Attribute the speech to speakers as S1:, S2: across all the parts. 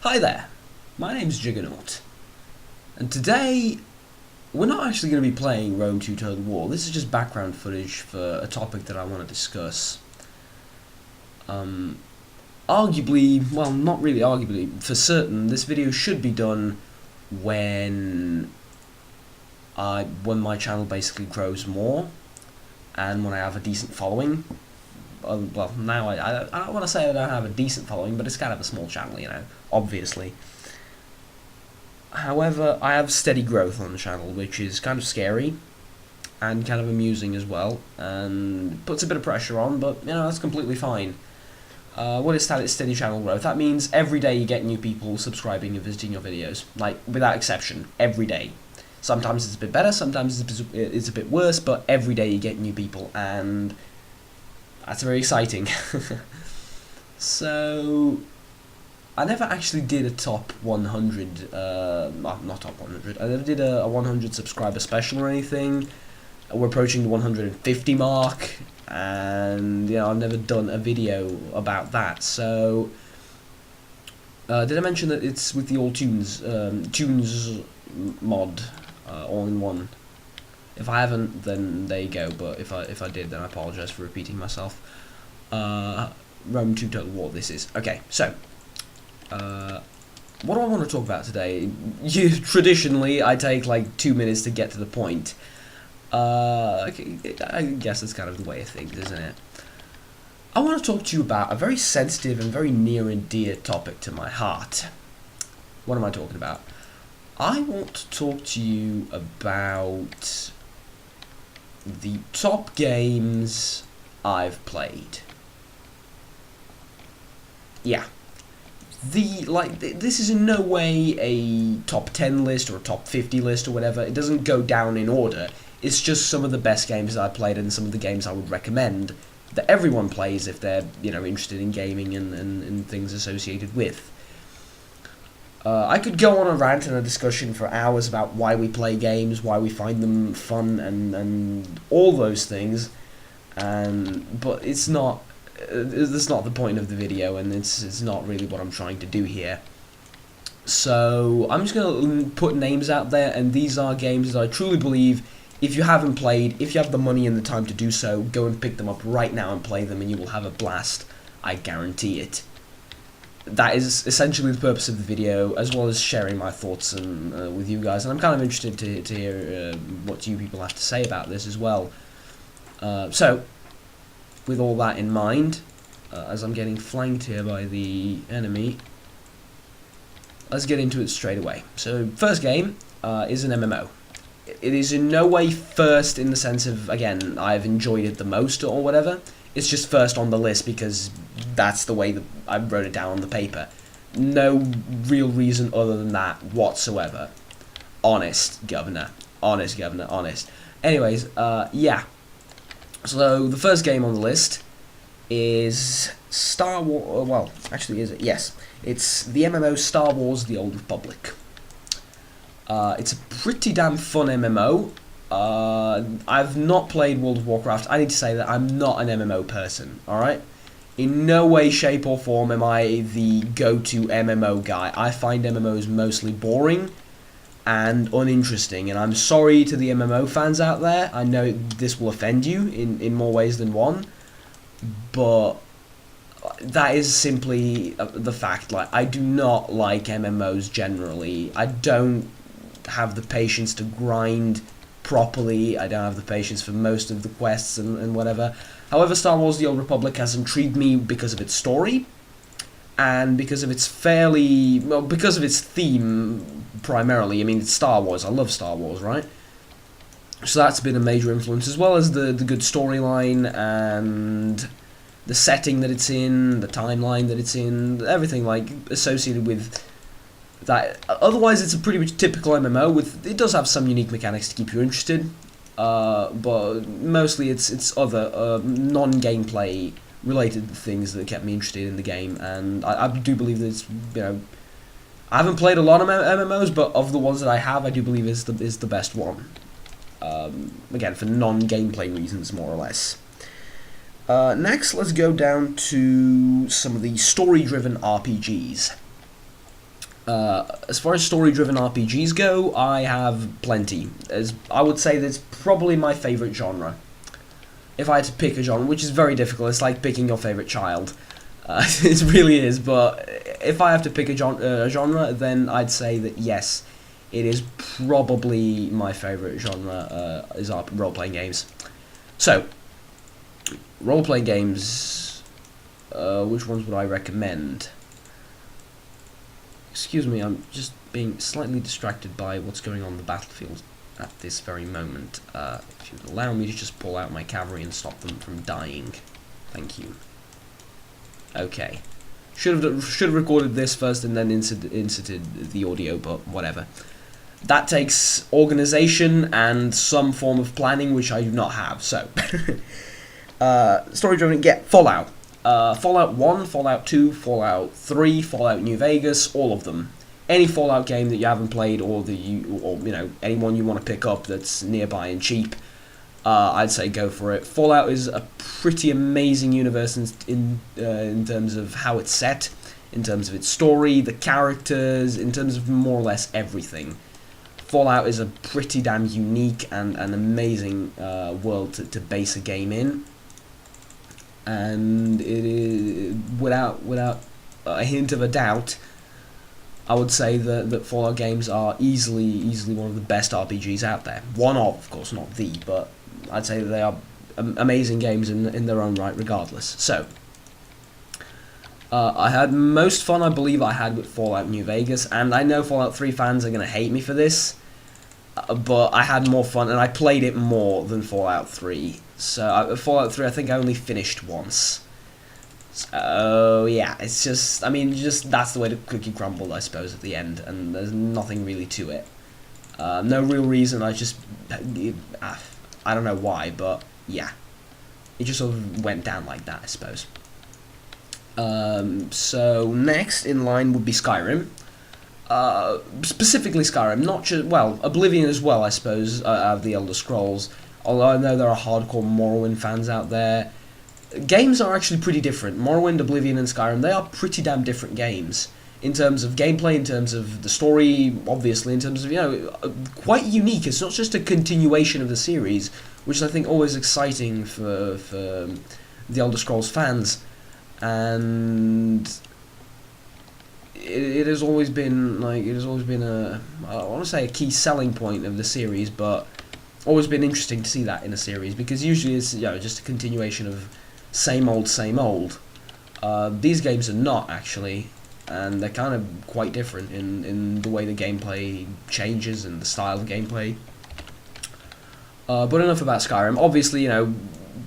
S1: Hi there, my name's Juggernaut, and today we're not actually going to be playing Rome 2 Total War. This is just background footage for a topic that I want to discuss. Arguably, well, not really arguably, for certain, this video should be done when my channel basically grows more, and when I have a decent following. Well, now I don't want to say I don't have a decent following, but it's kind of a small channel, you know, obviously. However, I have steady growth on the channel, which is kind of scary and kind of amusing as well, and puts a bit of pressure on, but, you know, that's completely fine. What is steady channel growth? That means every day you get new people subscribing and visiting your videos, like, without exception, every day. Sometimes it's a bit better, sometimes it's a bit worse, but every day you get new people, and that's very exciting. So, I never actually did a top 100, not top 100, I never did a 100 subscriber special or anything. We're approaching the 150 mark, and, you know, I've never done a video about that, so, did I mention that it's with the all tunes mod, all in one? If I haven't, then there you go, but if I did, then I apologise for repeating myself. Rome 2 Total War this is. Okay, so, what do I want to talk about today? Traditionally, I take like 2 minutes to get to the point. Okay, I guess that's kind of the way of things, isn't it? I want to talk to you about a very sensitive and very near and dear topic to my heart. What am I talking about? I want to talk to you about the top games I've played. Yeah. This is in no way a top 10 list or a top 50 list or whatever. It doesn't go down in order. It's just some of the best games that I played and some of the games I would recommend that everyone plays if they're, you know, interested in gaming and things associated with. I could go on a rant and a discussion for hours about why we play games, why we find them fun, and all those things, but it's not. That's not the point of the video, and it's not really what I'm trying to do here. So I'm just gonna put names out there, and these are games that I truly believe, if you haven't played, if you have the money and the time to do so, go and pick them up right now and play them, and you will have a blast. I guarantee it. That is essentially the purpose of the video, as well as sharing my thoughts and with you guys. And I'm kind of interested to hear what you people have to say about this as well. So, with all that in mind, as I'm getting flanked here by the enemy, let's get into it straight away. So, first game is an MMO. It is in no way first in the sense of, again, I've enjoyed it the most or whatever. It's just first on the list because that's the way that I wrote it down on the paper. No real reason other than that whatsoever. Honest, Governor. Honest, Governor. Honest. Anyways, yeah. So, the first game on the list is Star Wars... Well, actually, is it? Yes. It's the MMO Star Wars The Old Republic. It's a pretty damn fun MMO. I've not played World of Warcraft. I need to say that I'm not an MMO person, alright? In no way, shape or form am I the go-to MMO guy. I find MMOs mostly boring and uninteresting, and I'm sorry to the MMO fans out there. I know this will offend you in more ways than one, but that is simply the fact. Like, I do not like MMOs generally. I don't have the patience to grind properly. I don't have the patience for most of the quests and whatever. However, Star Wars The Old Republic has intrigued me because of its story and because of its because of its theme primarily. I mean, it's Star Wars. I love Star Wars, right? So that's been a major influence, as well as the good storyline and the setting that it's in, the timeline that it's in, everything like associated with that. Otherwise, it's a pretty much typical MMO. It does have some unique mechanics to keep you interested, but mostly it's other non-gameplay related things that kept me interested in the game. And I do believe that it's, you know, I haven't played a lot of MMOs, but of the ones that I have, I do believe is the best one. Again, for non-gameplay reasons, more or less. Next, let's go down to some of the story-driven RPGs. As far as story-driven RPGs go, I have plenty. As I would say that's probably my favourite genre. If I had to pick a genre, which is very difficult, it's like picking your favourite child. It really is, but if I have to pick a genre, then I'd say that yes, it is probably my favourite genre, is role-playing games. So, role-playing games, which ones would I recommend? Excuse me, I'm just being slightly distracted by what's going on the battlefield at this very moment. If you would allow me to just pull out my cavalry and stop them from dying. Thank you. Okay. Should have recorded this first and then inserted the audio, but whatever. That takes organization and some form of planning, which I do not have, so. Story-driven, Fallout. Fallout 1, Fallout 2, Fallout 3, Fallout New Vegas, all of them. Any Fallout game that you haven't played, or anyone you want to pick up that's nearby and cheap, I'd say go for it. Fallout is a pretty amazing universe in terms of how it's set, in terms of its story, the characters, in terms of more or less everything. Fallout is a pretty damn unique and an amazing world to base a game in. And it is, without a hint of a doubt, I would say that Fallout games are easily one of the best RPGs out there. One of course, not the, but I'd say that they are amazing games in their own right, regardless. So, I had most fun, I believe, I had with Fallout New Vegas, and I know Fallout 3 fans are going to hate me for this, but I had more fun, and I played it more than Fallout 3. So, Fallout 3, I think I only finished once. So, yeah, it's just, I mean, that's the way the cookie crumbled, I suppose, at the end, and there's nothing really to it. No real reason, I don't know why, but, yeah. It just sort of went down like that, I suppose. So, next in line would be Skyrim. Specifically Skyrim, not just, well, Oblivion as well, I suppose, out of the Elder Scrolls. Although I know there are hardcore Morrowind fans out there. Games are actually pretty different. Morrowind, Oblivion, and Skyrim, they are pretty damn different games. In terms of gameplay, in terms of the story, obviously, in terms of, quite unique. It's not just a continuation of the series, which is, I think, always exciting for the Elder Scrolls fans. And it has always been, I want to say a key selling point of the series, but always been interesting to see that in a series, because usually it's just a continuation of same old. These games are not, actually, and they're kind of quite different in the way the gameplay changes and the style of gameplay. But enough about Skyrim. Obviously,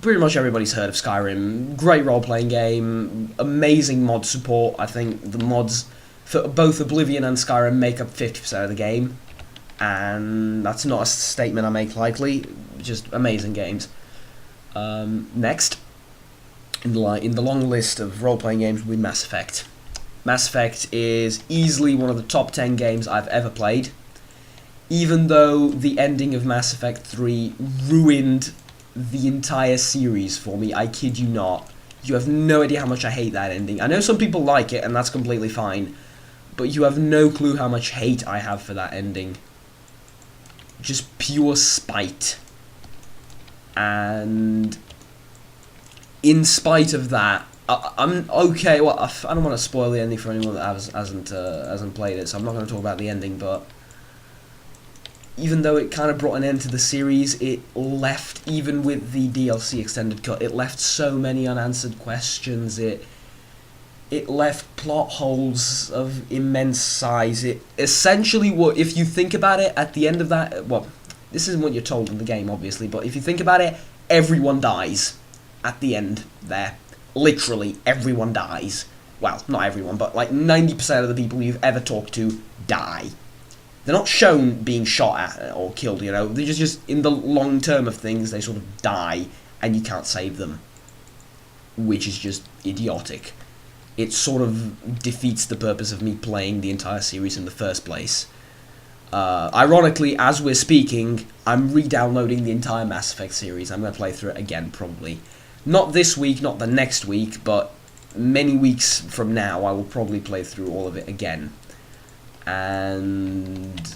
S1: pretty much everybody's heard of Skyrim. Great role-playing game, amazing mod support. I think the mods for both Oblivion and Skyrim make up 50% of the game. And that's not a statement I make lightly, just amazing games. Next, in the long list of role-playing games will be Mass Effect. Mass Effect is easily one of the top 10 games I've ever played, even though the ending of Mass Effect 3 ruined the entire series for me. I kid you not. You have no idea how much I hate that ending. I know some people like it, and that's completely fine, but you have no clue how much hate I have for that ending. Just pure spite. And in spite of that, I'm okay. Well, I don't want to spoil the ending for anyone that hasn't played it, so I'm not going to talk about the ending. But even though it kind of brought an end to the series, it left, even with the DLC extended cut, it left so many unanswered questions. It left plot holes of immense size. It essentially, if you think about it, at the end of that, well, this isn't what you're told in the game, obviously, but if you think about it, everyone dies at the end there. Literally, everyone dies. Well, not everyone, but like 90% of the people you've ever talked to die. They're not shown being shot at or killed, They're just in the long term of things, they sort of die, and you can't save them. Which is just idiotic. It sort of defeats the purpose of me playing the entire series in the first place. Ironically, as we're speaking, I'm re-downloading the entire Mass Effect series. I'm going to play through it again, probably. Not this week, not the next week, but many weeks from now, I will probably play through all of it again. and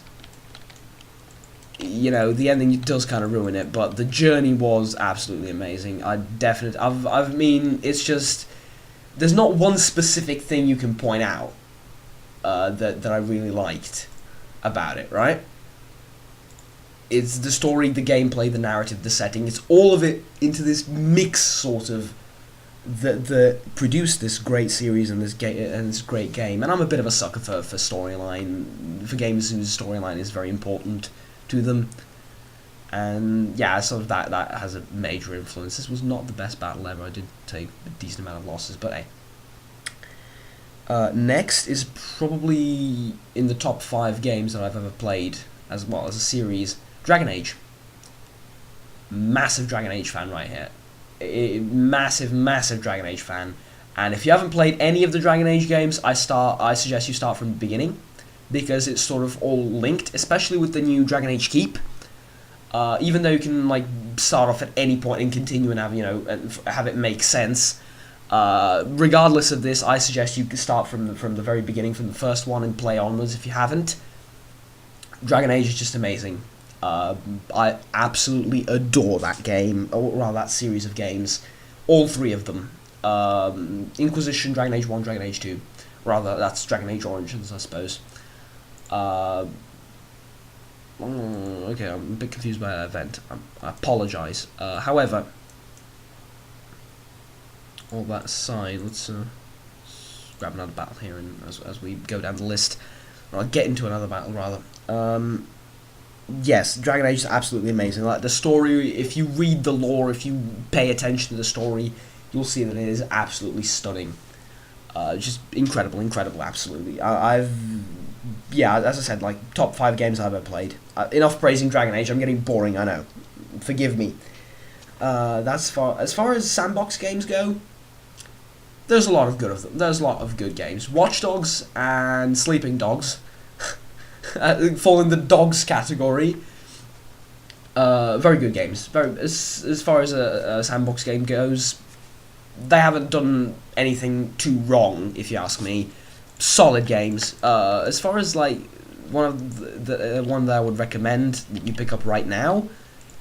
S1: you know, the ending does kind of ruin it, but the journey was absolutely amazing. I mean, it's just, there's not one specific thing you can point out that I really liked about it, right? It's the story, the gameplay, the narrative, the setting. It's all of it into this mix, sort of, that produced this great series and this great game. And I'm a bit of a sucker for storyline, for games whose storyline is very important to them. And yeah, sort of that has a major influence. This was not the best battle ever. I did take a decent amount of losses, but hey. Next is probably in the top 5 games that I've ever played, as well as a series, Dragon Age. Massive Dragon Age fan right here. Massive Dragon Age fan. And if you haven't played any of the Dragon Age games, I suggest you start from the beginning, because it's sort of all linked, especially with the new Dragon Age Keep. Even though you can like start off at any point and continue and have, you know, have it make sense. Regardless of this, I suggest you start from the very beginning, from the first one, and play onwards if you haven't. Dragon Age is just amazing. I absolutely adore that game, or rather that series of games. All 3 of them. Inquisition, Dragon Age 1, Dragon Age 2. Rather, that's Dragon Age Origins, I suppose. Okay, I'm a bit confused by that event. I apologise. However, all that aside, let's grab another battle here, and as we go down the list, or I'll get into another battle rather. Yes, Dragon Age is absolutely amazing. Like the story, if you read the lore, if you pay attention to the story, you'll see that it is absolutely stunning. Just incredible, absolutely. Yeah, as I said, like top 5 games I've ever played. Enough praising Dragon Age. I'm getting boring, I know. Forgive me. As far as sandbox games go, there's a lot of good of them. There's a lot of good games. Watch Dogs and Sleeping Dogs fall in the dogs category. Very good games. As far as a sandbox game goes, they haven't done anything too wrong, if you ask me. Solid games. As far as like one that I would recommend that you pick up right now,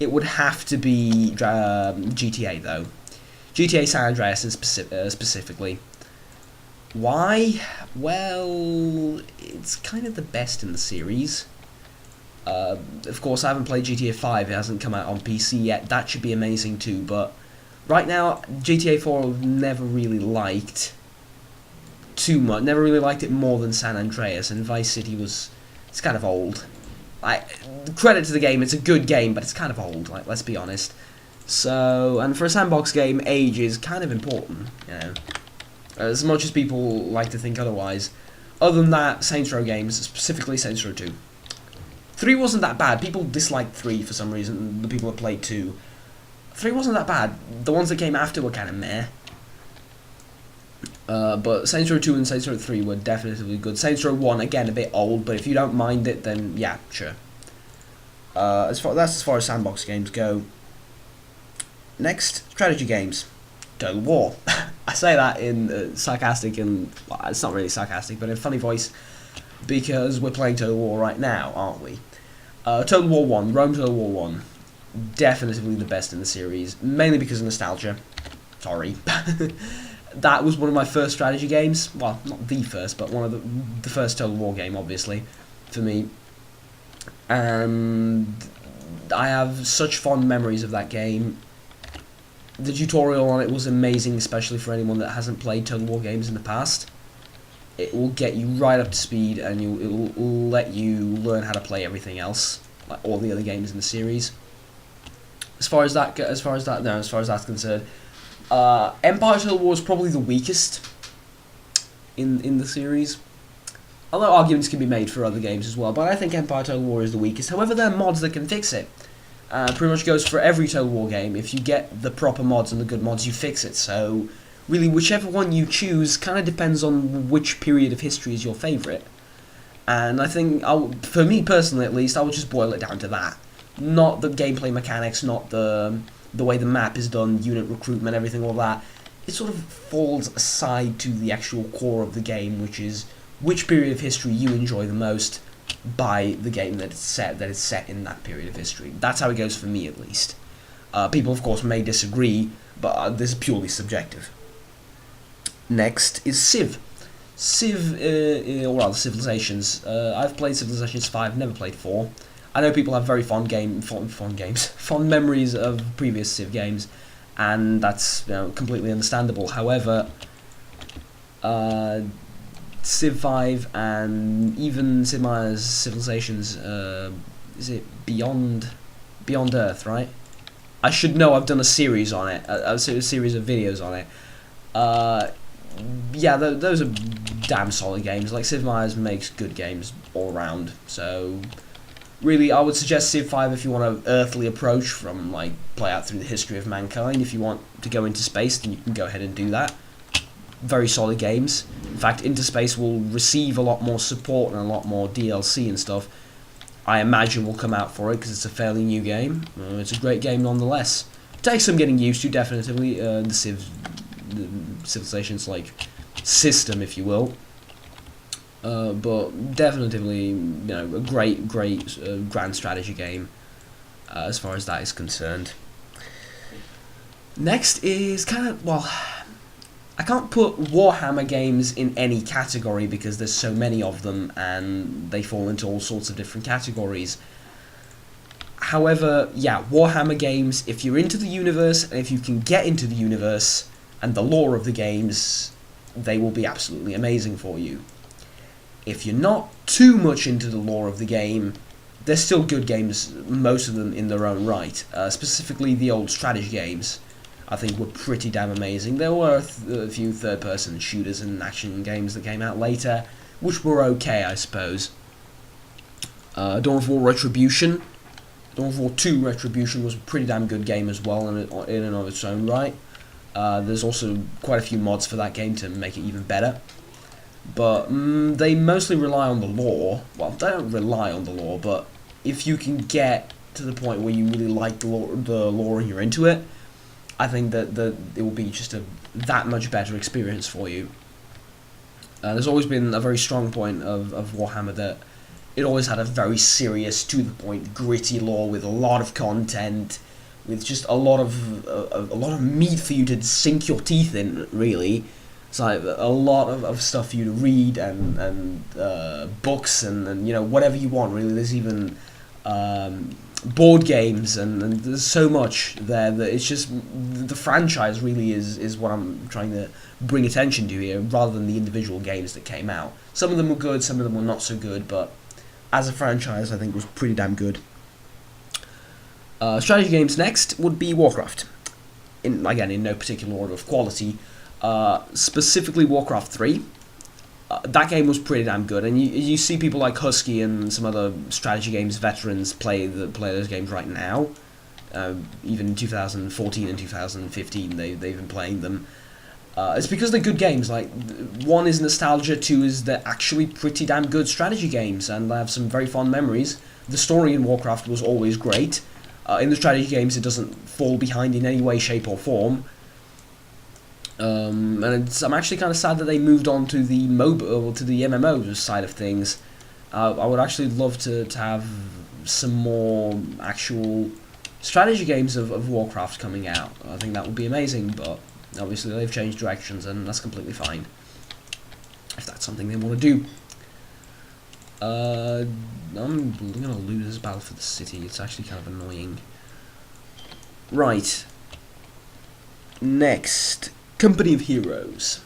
S1: it would have to be GTA though. GTA San Andreas specifically. Why? Well, it's kind of the best in the series. Of course, I haven't played GTA 5. It hasn't come out on PC yet. That should be amazing too. But right now, GTA 4 I've never really liked too much. Never really liked it more than San Andreas, and Vice City it's kind of old. Credit to the game, it's a good game, but it's kind of old. Like, let's be honest. So, and for a sandbox game, age is kind of important, you know. As much as people like to think otherwise. Other than that, Saints Row games, specifically Saints Row 2. 3 wasn't that bad. People disliked 3 for some reason, the people that played 2. 3 wasn't that bad. The ones that came after were kind of meh. But Saints Row 2 and Saints Row 3 were definitely good. Saints Row 1, again, a bit old, but if you don't mind it, then yeah, sure. That's as far as sandbox games go. Next, strategy games. Total War. I say that in sarcastic and, well, it's not really sarcastic, but in a funny voice, because we're playing Total War right now, aren't we? Total War 1, Rome Total War 1. Definitely the best in the series, mainly because of nostalgia. Sorry. That was one of my first strategy games. Well, not the first, but one of the first Total War game, obviously, for me. And I have such fond memories of that game. The tutorial on it was amazing, especially for anyone that hasn't played Total War games in the past. It will get you right up to speed, and it will let you learn how to play everything else, like all the other games in the series. As far as that's concerned, Empire Total War is probably the weakest in the series. Although arguments can be made for other games as well, but I think Empire Total War is the weakest. However, there are mods that can fix it. Pretty much goes for every Total War game. If you get the proper mods and the good mods, you fix it. So, really, whichever one you choose kind of depends on which period of history is your favourite. And I think, for me personally at least, I would just boil it down to that. Not the gameplay mechanics, not the way the map is done, unit recruitment, everything, all that. It sort of falls aside to the actual core of the game, which is which period of history you enjoy the most by the game that is set in that period of history. That's how it goes for me, at least. People, of course, may disagree, but this is purely subjective. Next is Civ. Civ, or rather Civilizations. I've played Civilizations 5, never played 4. I know people have very fond memories of previous Civ games, and that's completely understandable. However, Civ 5 and even Sid Meier's Civilizations, is it Beyond Earth, right? I should know, I've done a series on it, a series of videos on it. Yeah, those are damn solid games. Like, Sid Meier's makes good games all around, so really I would suggest Civ 5 if you want an earthly approach from, like, play out through the history of mankind. If you want to go into space, then you can go ahead and do that. Very solid games. In fact, Into Space will receive a lot more support and a lot more DLC and stuff. I imagine will come out for it because it's a fairly new game. It's a great game nonetheless. It takes some getting used to, definitely. The Civilizations like system, if you will. But definitely, a great grand strategy game as far as that is concerned. Next is kind of, well, I can't put Warhammer games in any category because there's so many of them and they fall into all sorts of different categories. However, yeah, Warhammer games, if you're into the universe and if you can get into the universe and the lore of the games, they will be absolutely amazing for you. If you're not too much into the lore of the game, they're still good games, most of them in their own right. Specifically the old strategy games, I think, were pretty damn amazing. There were a few third-person shooters and action games that came out later, which were okay, I suppose. Dawn of War Retribution. Dawn of War 2 Retribution was a pretty damn good game as well in and of its own right. There's also quite a few mods for that game to make it even better. But they mostly rely on the lore. Well, they don't rely on the lore, but if you can get to the point where you really like the lore and you're into it, I think that it will be just that much better experience for you. There's always been a very strong point of Warhammer that it always had a very serious, to the point, gritty lore with a lot of content, with just a lot of meat for you to sink your teeth in. Really, it's like a lot of stuff for you to read and books and whatever you want. Really, there's even board games and there's so much there that it's just the franchise really is what I'm trying to bring attention to here, rather than the individual games that came out. Some of them were good, some of them were not so good, but as a franchise I think it was pretty damn good. Strategy games next would be Warcraft, in no particular order of quality. Specifically Warcraft 3. That game was pretty damn good, and you see people like Husky and some other strategy games veterans play those games right now. Even in 2014 and 2015, they've been playing them. It's because they're good games. Like, one is nostalgia, two is they're actually pretty damn good strategy games, and I have some very fond memories. The story in Warcraft was always great. In the strategy games, it doesn't fall behind in any way, shape, or form. And I'm actually kind of sad that they moved on to the MMO side of things. I would actually love to have some more actual strategy games of Warcraft coming out. I think that would be amazing, but obviously they've changed directions, and that's completely fine if that's something they want to do. I'm going to lose this battle for the city. It's actually kind of annoying. Right. Next, Company of Heroes.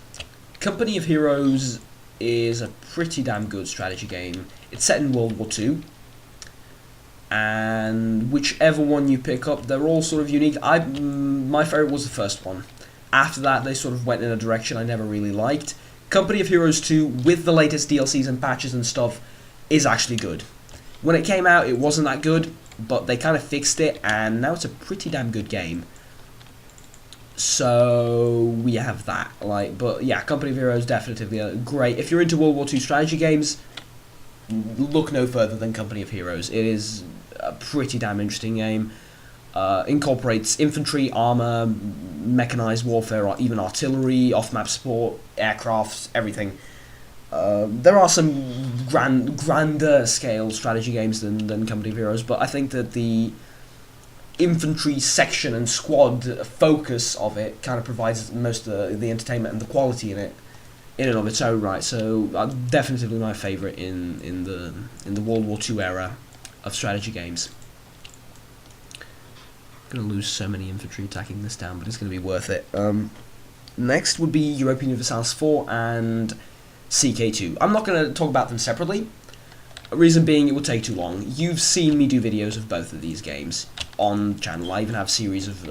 S1: Company of Heroes is a pretty damn good strategy game. It's set in World War II, and whichever one you pick up, they're all sort of unique. My favourite was the first one. After that, they sort of went in a direction I never really liked. Company of Heroes 2, with the latest DLCs and patches and stuff, is actually good. When it came out, it wasn't that good, but they kind of fixed it, and now it's a pretty damn good game. So we have that, but yeah, Company of Heroes definitely great. If you're into World War II strategy games, look no further than Company of Heroes. It is a pretty damn interesting game. Incorporates infantry, armor, mechanized warfare, or even artillery, off-map support, aircraft, everything. There are some grander scale strategy games than Company of Heroes, but I think that the infantry section and squad focus of it kind of provides most of the entertainment and the quality in it in and of its own right. So definitely my favourite in the World War II era of strategy games. I'm gonna lose so many infantry attacking this town, but it's gonna be worth it. Next would be European Universalis 4 and CK2. I'm not gonna talk about them separately. Reason being, it would take too long. You've seen me do videos of both of these games on the channel. I even have series of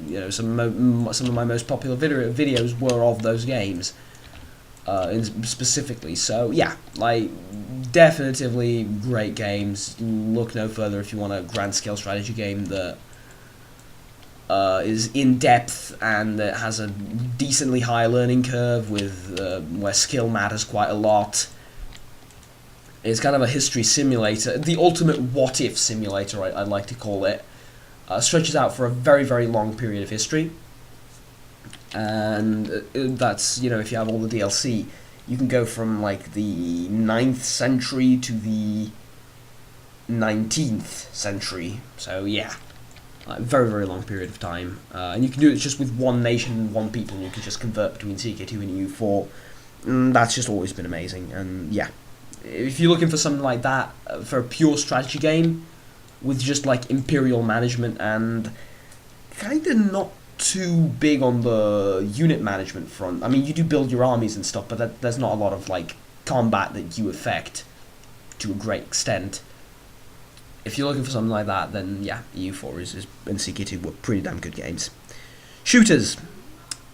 S1: you know, some of my most popular videos were of those games, specifically. So yeah, like definitively great games. Look no further if you want a grand scale strategy game that is in depth and that has a decently high learning curve with where skill matters quite a lot. It's kind of a history simulator, the ultimate what-if simulator, I'd like to call it. Stretches out for a very, very long period of history. And that's, you know, if you have all the DLC, you can go from, like, the 9th century to the 19th century. So, yeah, like, very, very long period of time. And you can do it just with one nation and one people, and you can just convert between CK2 and EU4. That's just always been amazing, and yeah. If you're looking for something like that, for a pure strategy game, with just like imperial management and kind of not too big on the unit management front. I mean, you do build your armies and stuff, but there's not a lot of like combat that you affect to a great extent. If you're looking for something like that, then yeah, EU4 and CK2 were pretty damn good games. Shooters.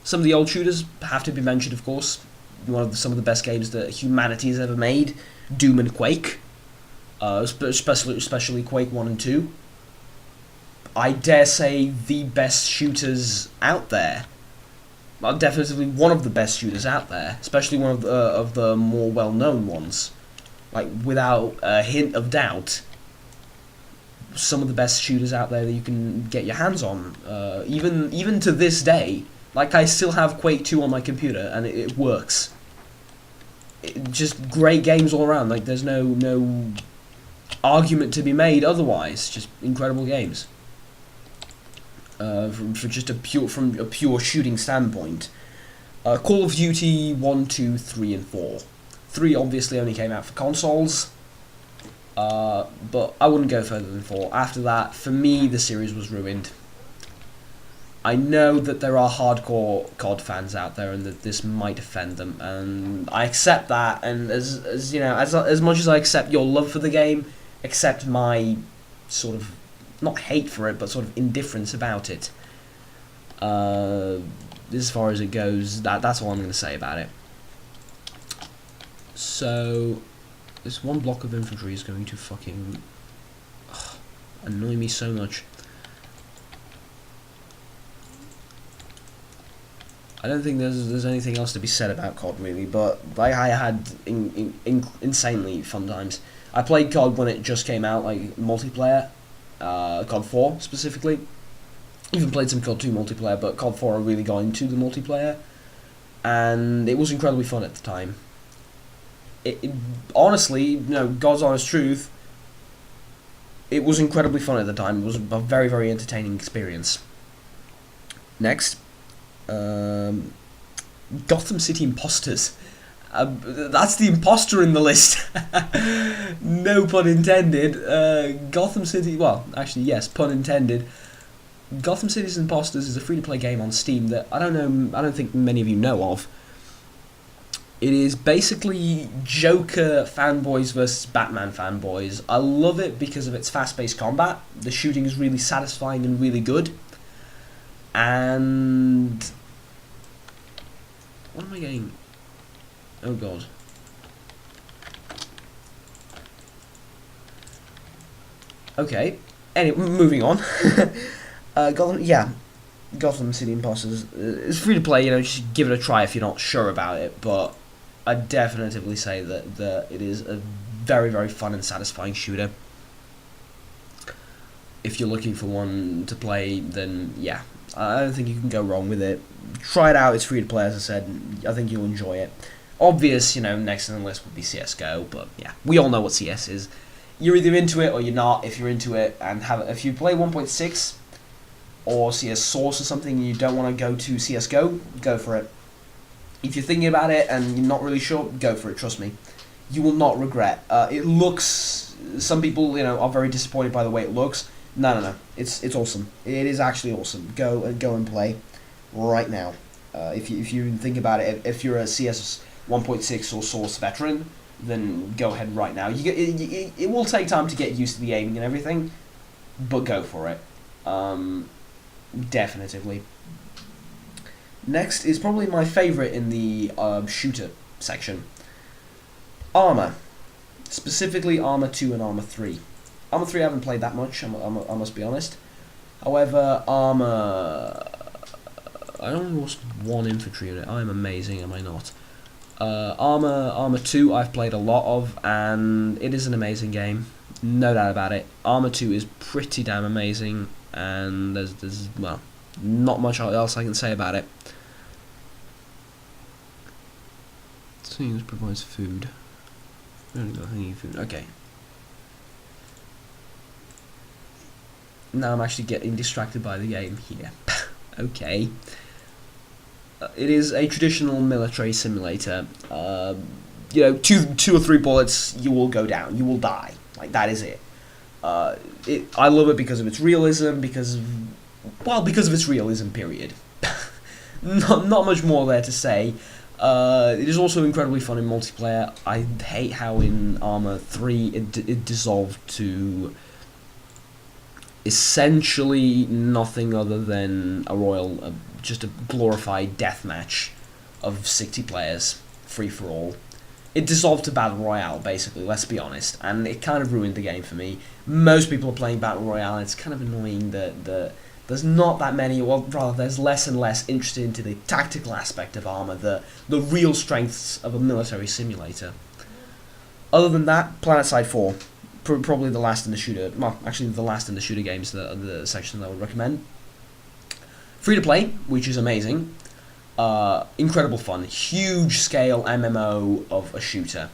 S1: Some of the old shooters have to be mentioned, of course. Some of the best games that humanity has ever made. Doom and Quake, especially Quake 1 and 2. I dare say the best shooters out there. Well, definitely one of the best shooters out there, especially one of the more well-known ones. Like, without a hint of doubt, some of the best shooters out there that you can get your hands on. Even to this day, like, I still have Quake 2 on my computer, and it works. Just great games all around. Like, there's no argument to be made otherwise. Just incredible games. From a pure shooting standpoint. Call of Duty 1, 2, 3, and 4. 3 obviously only came out for consoles. But I wouldn't go further than 4. After that, for me, the series was ruined. I know that there are hardcore COD fans out there, and that this might offend them, and I accept that. And as you know, as much as I accept your love for the game, accept my sort of not hate for it, but sort of indifference about it. As far as it goes, that's all I'm going to say about it. So, this one block of infantry is going to fucking annoy me so much. I don't think there's anything else to be said about COD really, but I had insanely fun times. I played COD when it just came out, like multiplayer, COD 4 specifically. Even played some COD 2 multiplayer, but COD 4 I really got into the multiplayer, and it was incredibly fun at the time. Honestly, you know, God's honest truth, it was incredibly fun at the time. It was a very, very entertaining experience. Next. Gotham City Imposters. That's the imposter in the list. No pun intended. Gotham City, well, actually yes, pun intended. Gotham City's Imposters is a free-to-play game on Steam that I don't think many of you know of. It is basically Joker fanboys versus Batman fanboys. I love it because of its fast-paced combat. The shooting is really satisfying and really good. And what am I getting? Oh god. Okay. Anyway, moving on. Gotham City Imposters is free to play. You know, just give it a try if you're not sure about it. But I definitively say that it is a very, very fun and satisfying shooter. If you're looking for one to play, then yeah, I don't think you can go wrong with it. Try it out. It's free to play, as I said. I think you'll enjoy it. Obvious, next on the list would be CS:GO, but yeah, we all know what CS is. You're either into it or you're not. If you're into it and if you play 1.6 or CS Source or something and you don't want to go to CS:GO, go for it. If you're thinking about it and you're not really sure, go for it, trust me. You will not regret. It looks... Some people, are very disappointed by the way it looks. No. It's awesome. It is actually awesome. Go and play right now. If you think about it, if you're a CS 1.6 or Source veteran, then go ahead right now. It will take time to get used to the aiming and everything, but go for it. Definitively. Next is probably my favourite in the shooter section. Armor. Specifically Armor 2 and Armor 3. Armor 3 I haven't played that much, I must be honest. However, Armor... I only lost one infantry unit. I'm amazing, am I not? Armor 2 I've played a lot of, and it is an amazing game. No doubt about it. Armor 2 is pretty damn amazing, and there's well, not much else I can say about it. Seems provides food. I don't got any food. Okay. Now I'm actually getting distracted by the game here. Okay. It is a traditional military simulator. Two or three bullets, you will go down. You will die. Like, that is it. I love it because of its realism, because of its realism, period. not much more there to say. It is also incredibly fun in multiplayer. I hate how in Armor 3 it dissolved to essentially nothing other than just a glorified deathmatch of 60 players, free for all. It dissolved to Battle Royale, basically, let's be honest, and it kind of ruined the game for me. Most people are playing Battle Royale, and it's kind of annoying that there's not that many, well, rather, there's less and less interested into the tactical aspect of Armor, the real strengths of a military simulator. Other than that, PlanetSide 4, probably the last in the shooter, well, actually the last in the shooter games, the section that I would recommend. Free to play, which is amazing. Incredible fun. Huge scale MMO of a shooter.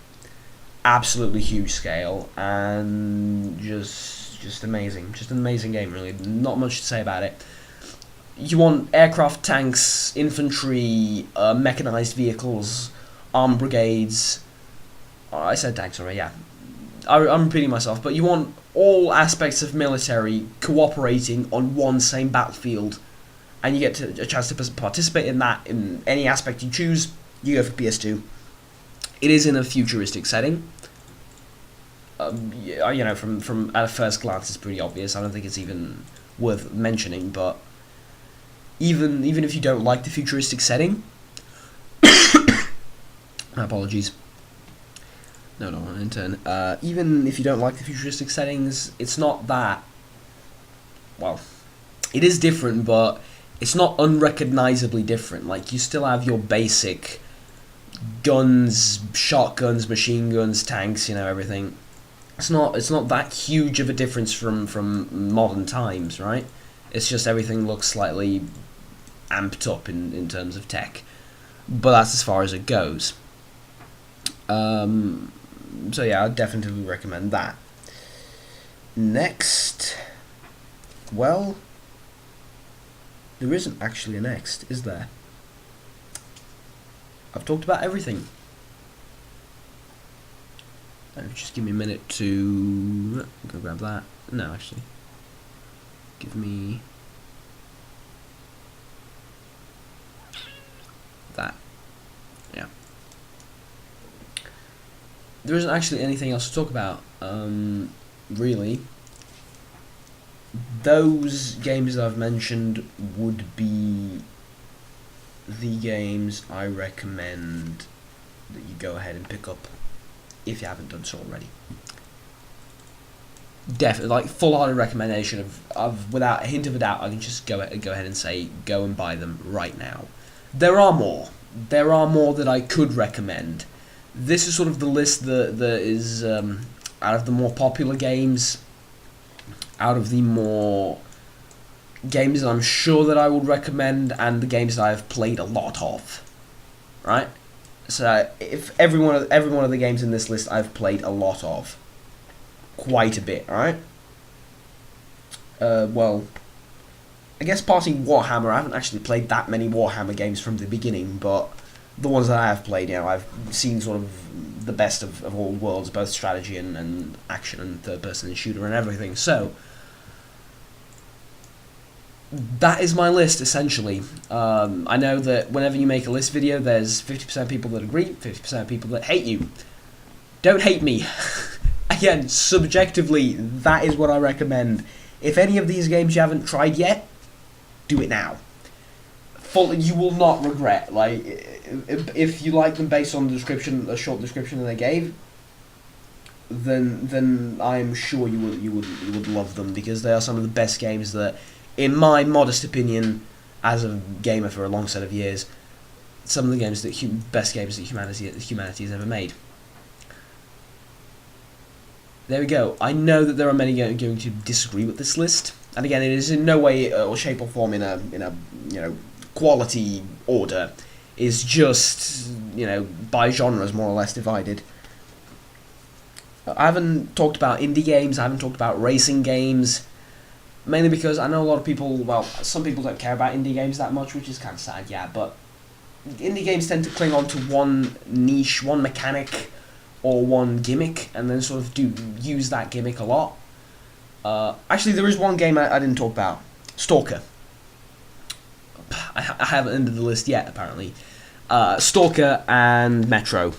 S1: Absolutely huge scale, and just amazing. Just an amazing game, really. Not much to say about it. You want aircraft, tanks, infantry, mechanized vehicles, armed brigades. I said tanks already, yeah. I'm repeating myself, but you want all aspects of military cooperating on one same battlefield, and you get a chance to participate in that in any aspect you choose. You go for PS2. It is in a futuristic setting. From at a first glance, it's pretty obvious. I don't think it's even worth mentioning, but even if you don't like the futuristic setting, my apologies. No, in turn. Even if you don't like the futuristic settings, it's not that. Well, it is different, but it's not unrecognizably different. Like, you still have your basic guns, shotguns, machine guns, tanks, everything. It's not that huge of a difference from modern times, right? It's just everything looks slightly amped up in terms of tech. But that's as far as it goes. So yeah, I'd definitely recommend that. Next, well, there isn't actually a next, is there? I've talked about everything. Just give me a minute to go grab that. No, actually, give me that. Yeah. There isn't actually anything else to talk about, really. Those games that I've mentioned would be the games I recommend that you go ahead and pick up if you haven't done so already. Definitely, like, full-hearted recommendation of without a hint of a doubt. I can just go ahead and say go and buy them right now. There are more that I could recommend. This is sort of the list that is out of the more popular games, out of the more games that I'm sure that I would recommend, and the games that I've played a lot of, right? So if every one of the games in this list I've played a lot of, quite a bit, alright? Well, I guess passing Warhammer, I haven't actually played that many Warhammer games from the beginning, but the ones that I have played, you know, I've seen sort of the best of all worlds, both strategy and action and third-person shooter and everything. So that is my list, essentially. I know that whenever you make a list video, there's 50% people that agree, 50% people that hate you. Don't hate me. Again, subjectively, that is what I recommend. If any of these games you haven't tried yet, do it now. You will not regret. Like, if you like them based on the description, a short description that they gave, then I'm sure you would love them, because they are some of the best games that, in my modest opinion, as a gamer for a long set of years, some of the games that best games that humanity has ever made. There we go. I know that there are many going to disagree with this list, and again, it is in no way or shape or form in a quality order. It's just by genres more or less divided. I haven't talked about indie games. I haven't talked about racing games, mainly because I know a lot of people. Well, some people don't care about indie games that much, which is kind of sad. Yeah, but indie games tend to cling on to one niche, one mechanic, or one gimmick, and then sort of use that gimmick a lot. Actually, there is one game I didn't talk about. Stalker. I haven't ended the list yet, apparently. Stalker and Metro.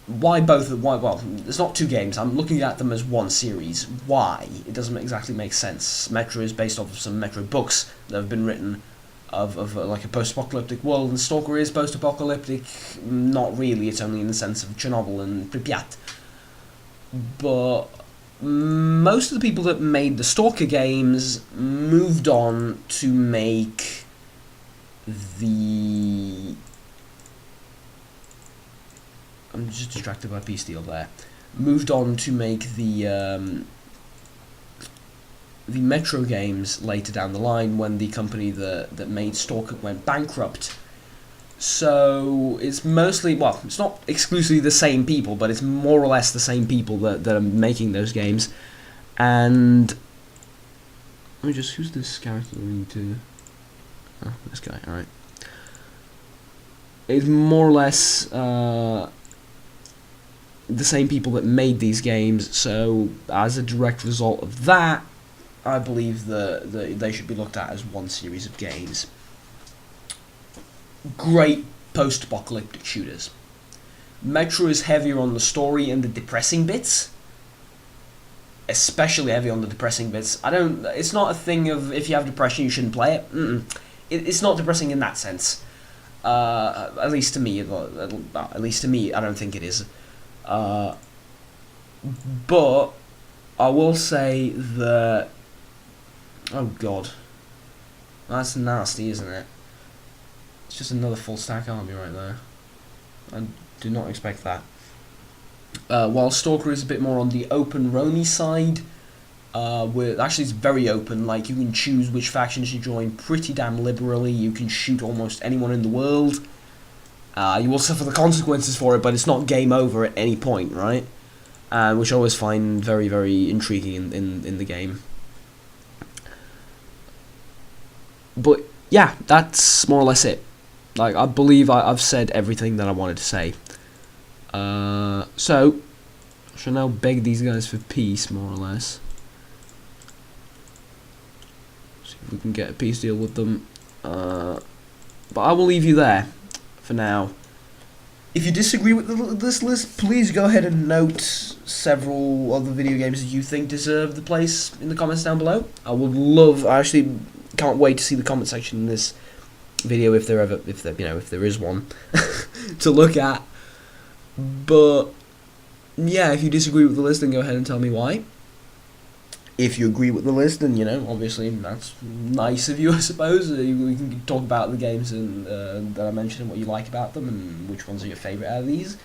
S1: Why both? Why? Well, it's not two games. I'm looking at them as one series. Why? It doesn't exactly make sense. Metro is based off of some Metro books that have been written of like a post-apocalyptic world, and Stalker is post-apocalyptic. Not really. It's only in the sense of Chernobyl and Pripyat. But most of the people that made the Stalker games moved on to make the... I'm just distracted by Peace Deal there. Moved on to make the Metro games later down the line, when the company that made Stalker went bankrupt. So it's mostly, well, it's not exclusively the same people, but it's more or less the same people that are making those games. And let me just, who's this character we need to... Oh, this guy, alright. It's more or less the same people that made these games, so as a direct result of that, I believe that they should be looked at as one series of games. Great post-apocalyptic shooters. Metro is heavier on the story and the depressing bits, especially heavy on the depressing bits. It's not a thing of if you have depression you shouldn't play it. It's not depressing in that sense. At least to me, I don't think it is. But I will say that, oh god, that's nasty, isn't it? It's just another full stack army right there. I do not expect that. While Stalker is a bit more on the open roamy side, actually it's very open. Like, you can choose which factions you join pretty damn liberally. You can shoot almost anyone in the world. You will suffer the consequences for it, but it's not game over at any point, right? Which I always find very, very intriguing in the game. But yeah, that's more or less it. Like, I believe I've said everything that I wanted to say. So I shall now beg these guys for peace, more or less. See if we can get a peace deal with them. But I will leave you there for now. If you disagree with this list, please go ahead and note several other video games that you think deserve the place in the comments down below. I actually can't wait to see the comment section in this video, if there is one to look at. But yeah, if you disagree with the list, then go ahead and tell me why. If you agree with the list, then obviously that's nice of you, I suppose. We can talk about the games that I mentioned and what you like about them and which ones are your favourite out of these.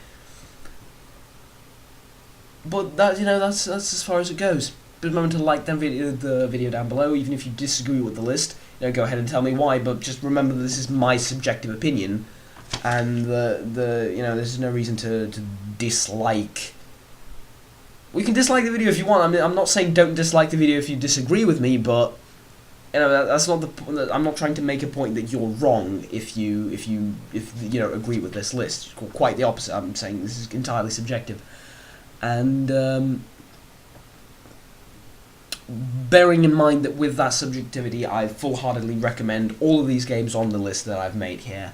S1: But that's as far as it goes. But remember to like the video down below, even if you disagree with the list. Go ahead and tell me why. But just remember that this is my subjective opinion. and there's no reason to dislike. We can dislike the video if you want. I mean, I'm not saying don't dislike the video if you disagree with me, but that's not the. I'm not trying to make a point that you're wrong if you agree with this list. Quite the opposite. I'm saying this is entirely subjective, and bearing in mind that with that subjectivity, I full-heartedly recommend all of these games on the list that I've made here,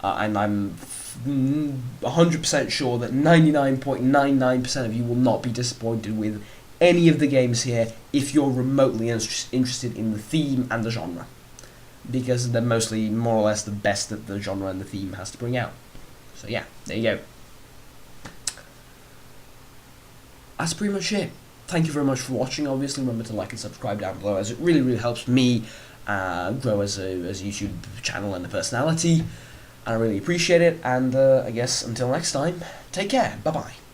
S1: and I'm 100% sure that 99.99% of you will not be disappointed with any of the games here if you're remotely interested in the theme and the genre, because they're mostly more or less the best that the genre and the theme has to bring out. So yeah, there you go. That's pretty much it. Thank you very much for watching. Obviously, remember to like and subscribe down below, as it really helps me grow as a YouTube channel and a personality. I really appreciate it, and I guess until next time, take care. Bye bye.